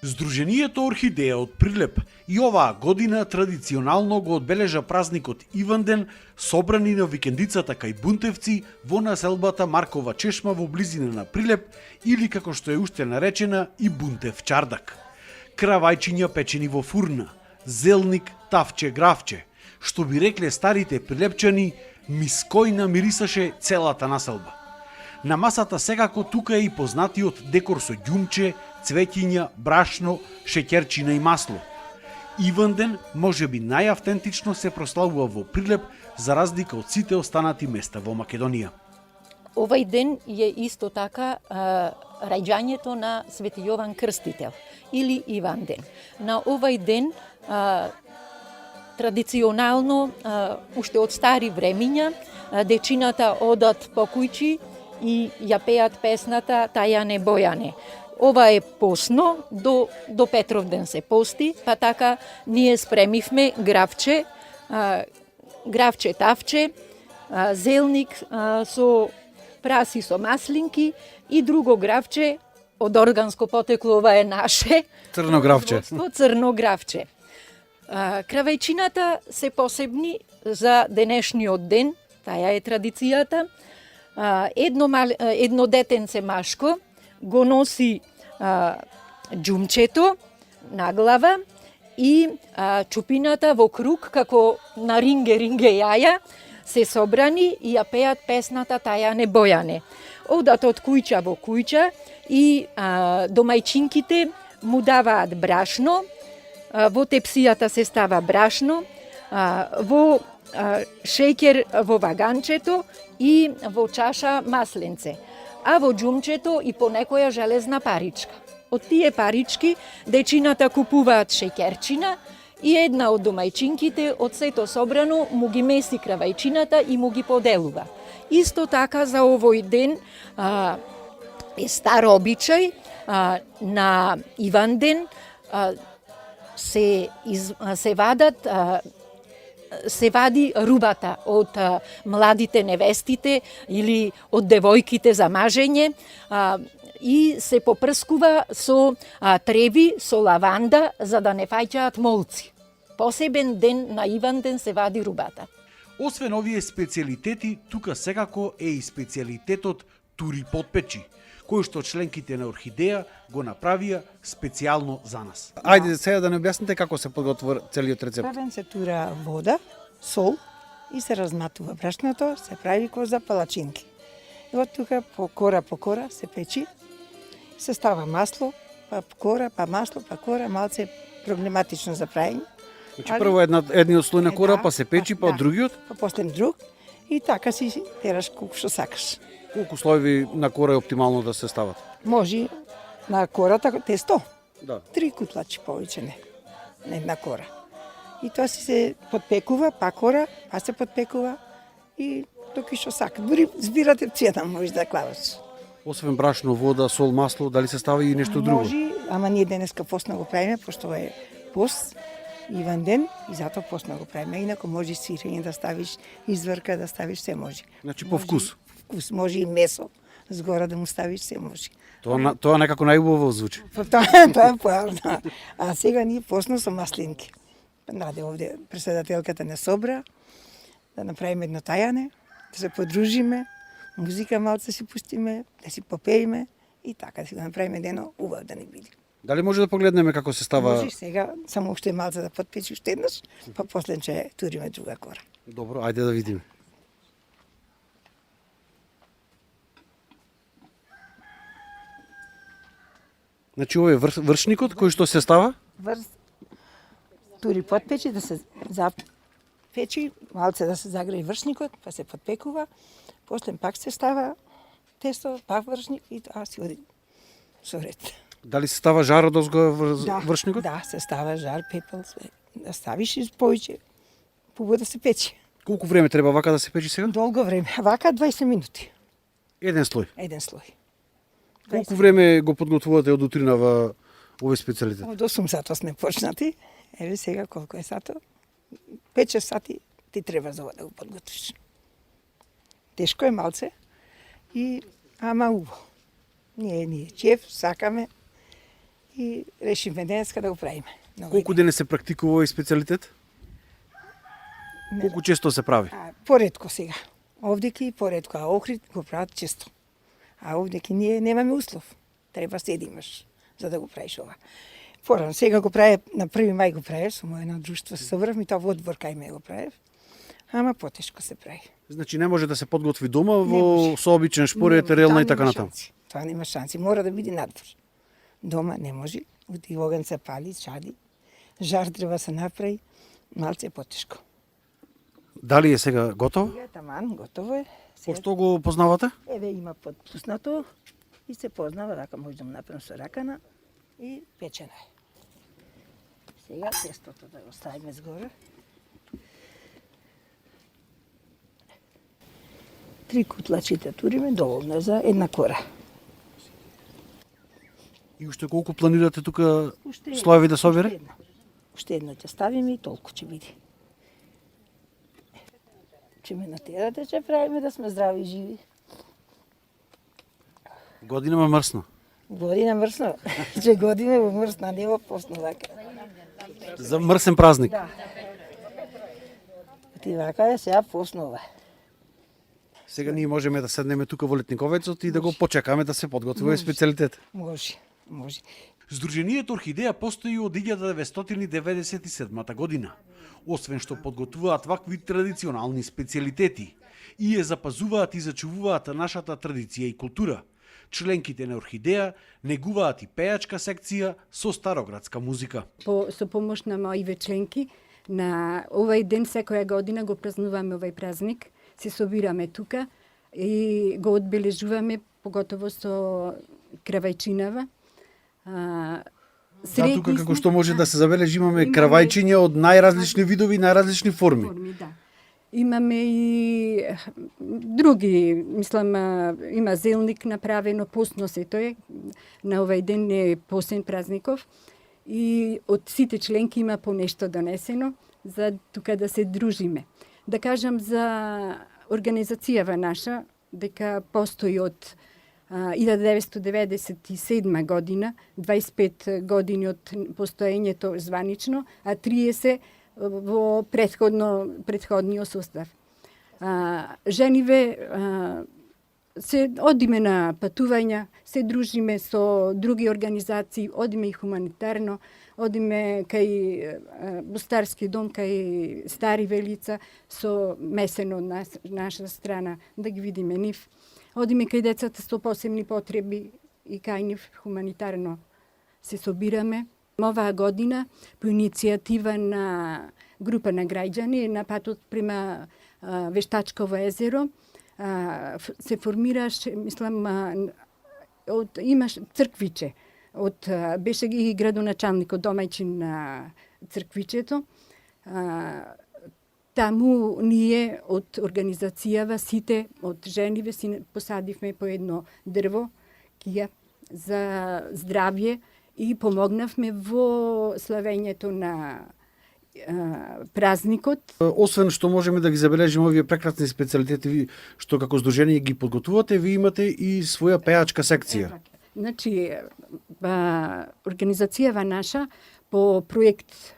Здруженијето Орхидеја од Прилеп и оваа година традиционално го одбележа празникот Иванден, собрани на викендицата кај Бунтевци во населбата Маркова чешма во близина на Прилеп или како што е уште наречена и Бунтев чардак. Кравајчиња печени во фурна, зелник, тавче, гравче, што би рекле старите прилепчани, мискојна мирисаше целата населба. На масата секако тука е и познатиот декор со ѓумче, цвеќиња, брашно, шеќерчина и масло. Иванден можеби најавтентично се прославува во Прилеп за разлика од сите останати места во Македонија. Овај ден е исто така раѓањето на Свети Јован Крстител или Иванден. На овај ден традиционално уште од стари времиња дечината одат по куќи и ја пеат песната Тајане Бојане. Ова е посно, до Петровден се пости, па така ние спремивме гравче, тавче, зелник со праси со маслинки и друго гравче од органско потекло, ова е наше. Црно гравче. Црно гравче. Кравајчината се посебни за денешниот ден, таа е традицијата. Едно детенце машко го носи ѓумчето на глава и чупината во круг, како на ринге јаја, се собрани и ја пеат песната Тајане Бојане. Одат од куќа во куќа и домајчинките му даваат брашно, во тепсијата се става брашно, во шеќер во ваганчето и во чаша масленце, а во ѓумчето и по некоја железна паричка. Од тие парички дечината купуваат шеќерчина и една од домајчинките од сето собрано му ги меси кравајчината и му ги поделува. Исто така за овој ден е стар обичај на Иванден се вади рубата од младите невестите или од девојките за мажење и се попрскува со треви, со лаванда, за да не фаќаат молци. Посебен ден на Иванден се вади рубата. Освен овие специјалитети, тука секако е и специјалитетот тури потпечи, кој што членките на Орхидеја го направија специјално за нас. Ајде сега да не објасните како се подготвува целиот рецепт. Првен се тура вода, сол и се разматува брашното, се прави ко за палачинки. И од тука по кора се печи, се става масло, па кора, па масло, па кора, малце проблематично за праење. Значи прво едниот слој на кора, па се печи, па другиот? Па после друг и така си тераш колку што сакаш. Колку слоеви на кора е оптимално да се стават? Може на кората тесто. Да. 3 кутлачи повеќе не. На една кора. И тоа си се подпекува, па кора, па се подпекува и токи што сака. Дури збирате цијата можеш да клаваш. Освен брашно, вода, сол, масло, дали се става и нешто друго? Може, ама ние денеска постно го правиме, пошто е пост, Иванден, и затоа постно го правиме. Инако може сирење да ставиш, изврка да ставиш, се може. Значи по вкус? Вкус, може и месо, згора да му ставиш, се може. Тоа некако најубаво звучи. Тоа е појавно. А сега ние постно со маслинки. Наде овде председателката не собра, да направиме едно тајане, да се подружиме, музика малце си пустиме, да си попееме и така да си го направиме едно убав да не биде. Дали може да погледнеме како се става? Можеш сега, само уште малце да подпечи уште еднаш, па после ќе туриме друга кора. Добро, ајде да видиме. Значи овој е вршникот кој што се става? Тури подпечи, да се запечи, малце да се загреje вршникот, па се подпекува, после пак се става тесто, пак вршник и тоа си оди со ред. Дали се става жар од озго вршникот? Да, се става жар, пепел, да ставиш и повеќе, пубаво да се печи. Колку време треба вака да се печи сега? Долго време, вака 20 минути. Еден слој. Еден слој. Колку време го подготвувате од утрина во овој специјалитет? Од 8 сато сме почнати, еве сега колку е сато, 5-6 сати ти треба за ова да го подготвиш. Тешко е малце, ама убаво. Ние чеф, сакаме и решивме денеска да го правиме. На овој Колку ден. дене се практикува овој специјалитет? Колку често се прави? Поредко сега. Овдеки поредко, а Охрид го прават често. А овдеки ние немаме услов. Треба се да имаш за да го правиш ова. Порано сега го прави на 1 мај го правиш, со моје едно друштво се собравме, тоа во одбор кај ме го правев. Ама потешко се прави. Значи не може да се подготви дома Не во може. сообичен шпоред, релна и така натаму. Тоа нема шанси, мора да биде надвор. Дома не може, и оган се пали, чади, жар треба се направи, малце потешко. Дали е сега готово? Сега таман, готово е. По Сега, што го познавате? еве има подпуснато и се познава, така може да му направим со ракана и печено е. Сега тестото да го ставиме згоре. 3 кутлачите туриме, доволно е за една кора. И уште колку планирате тука слоеви да собере? Уште едно ќе ставиме и толку ќе биде. Че ме натерате, че правиме да сме здрави и живи. Годинама мрсно. Година мрсно, че година во мрсна, не во посно вака. За мрсен празник. Да. Ти вака е сега поснова. Сега ние можеме да седнеме тука во летниковецот и да го почекаме да се подготви овој специјалитет. Може, може. Здруженијето Орхидеја постои од 1997 година. Освен што подготвуваат вакви традиционални специјалитети и ја запазуваат и зачувуваат нашата традиција и култура. Членките на Орхидеја негуваат и пејачка секција со староградска музика. Со помош на моите членки, на овој ден секоја година го празнуваме овој празник, се собираме тука и го одбележуваме, поготово со кравајчинава. Да, тука како што може да се забележи имаме кравајчиња од најразлични видови, најразлични форми. Да. Имаме и други, мислам, има зелник направено, постно сето е, на овој ден е посен празников. И од сите членки има по нешто донесено за тука да се дружиме. Да кажам за организацијава наша, дека постои од 1997 година, 25 години од постоењето званично, а 30 во предходниот состав. Жениве се одиме на патувања, се дружиме со други организации, одиме и хуманитарно, одиме кај Бустарски дом, кај Стари Велица, со месено од наша страна, да ги видиме нив. Одиме кај децата со посебни потреби и кај нив хуманитарно се собираме. Оваа година, по иницијатива на група на граѓани на патот према Вештачково езеро, се формираше, мислам, имаш црквиче. Беше и градоначалникот домајчин на црквичето. Таму ние од организацијава сите од жениве си посадивме по едно дрво, кија за здравје и помогнавме во славењето на празникот. Освен што можеме да ги забележиме овие прекрасни специјалитети што како здружение ги подготвувате, ви имате и своја пејачка секција. Значи, организацијава наша по проект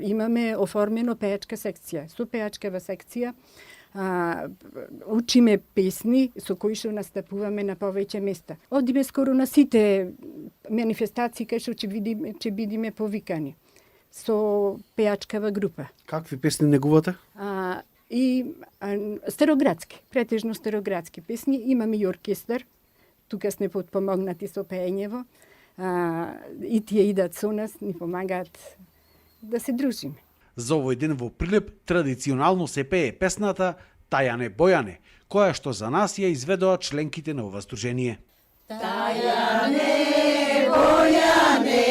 имаме оформено пејачка секција. Со пејачкава секција учиме песни со кои што настапуваме на повеќе места. Одиме скоро на сите манифестации кај што ќе бидиме повикани со пејачкава група. Какви песни негувате? Староградски, претежно староградски песни. Имаме и оркестар, тука сме подпомогнати со пеењево. И тие идат со нас, ни помагаат да се дружиме. За овој ден во Прилеп традиционално се пее песната Тајане Бојане, која што за нас ја изведоа членките на ова здружение. Тајане Бојане,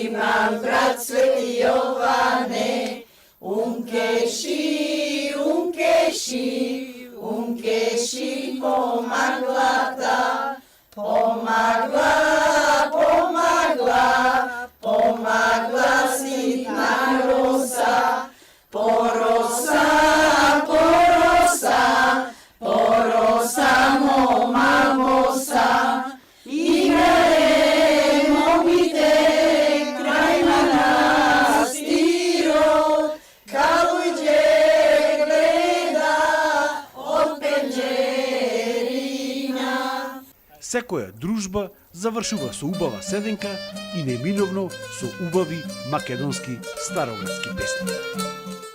имам брат Свети Јоване, ункеши, ункеши, ункеши помаглата, помагла, помагла, помагла ситна роса, пороса, пороса, пороса, мома моса, и секоја дружба завршува со убава седенка и неминовно со убави македонски староградски песни.